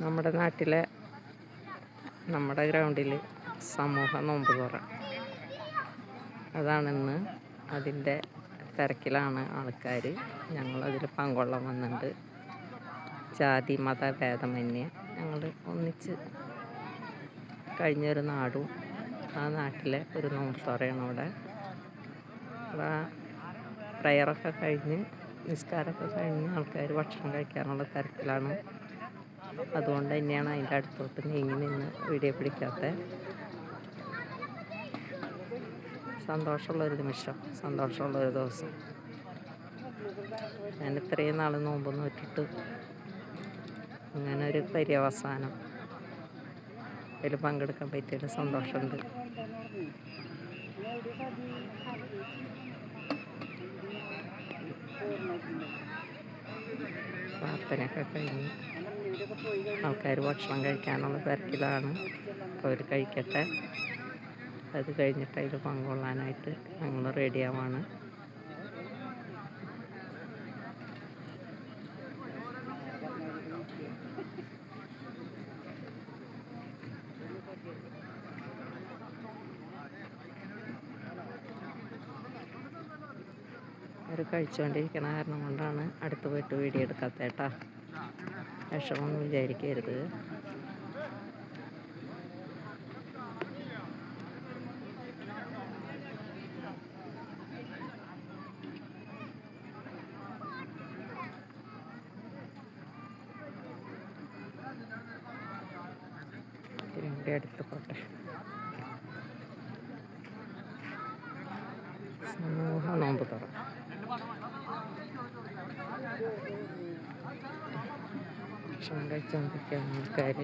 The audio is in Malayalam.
നമ്മുടെ നാട്ടിലെ നമ്മുടെ ഗ്രൗണ്ടിൽ സമൂഹ നോമ്പ് തുറ അതാണിന്ന്. അതിൻ്റെ തിരക്കിലാണ് ആൾക്കാർ. ഞങ്ങളതിൽ പങ്കൊള്ളാൻ വന്നിട്ടുണ്ട്. ജാതി മത ഭേദമന്യേ ഞങ്ങൾ ഒന്നിച്ച് കഴിഞ്ഞൊരു നാടും ആ നാട്ടിലെ ഒരു നോമ്പ് തുറയാണ് ഇവിടെ. പ്രയറൊക്കെ കഴിഞ്ഞ് നിസ്കാരമൊക്കെ കഴിഞ്ഞ് ആൾക്കാർ ഭക്ഷണം കഴിക്കാനുള്ള തിരക്കിലാണ്. അതുകൊണ്ട് തന്നെയാണ് അതിൻ്റെ അടുത്തോട്ട് നീങ്ങി നിന്ന് വീഡിയോ പിടിക്കാത്ത. സന്തോഷമുള്ളൊരു നിമിഷം, സന്തോഷമുള്ളൊരു ദിവസം. ഞാൻ ഇത്രയും നാൾ നോമ്പ് നോറ്റിട്ട് അങ്ങനെ ഒരു പര്യവസാനം അതിൽ പങ്കെടുക്കാൻ പറ്റിയൊരു സന്തോഷമുണ്ട്. പ്രാർത്ഥനയൊക്കെ കഴിഞ്ഞ് ആൾക്കാർ ഭക്ഷണം കഴിക്കാനുള്ള തിരക്കിലാണ്. അപ്പോൾ അവർ കഴിക്കട്ടെ. അത് കഴിഞ്ഞിട്ട് അതിൽ പങ്കൊള്ളാനായിട്ട് ഞങ്ങൾ റെഡിയാവാണ്. അവർ കഴിച്ചുകൊണ്ടിരിക്കണ കാരണം കൊണ്ടാണ് അടുത്ത് പോയിട്ട് വീഡിയോ എടുക്കാത്ത കേട്ടാ. വിഷമമൊന്നും വിചാരിക്കരുത്. ഇതിൻ്റെ അടുത്ത് പോട്ടെ. സമൂഹ നോമ്പ് തുറ ഭക്ഷണം കഴിച്ചുകൊണ്ടിരിക്കുന്ന ആൾക്കാർ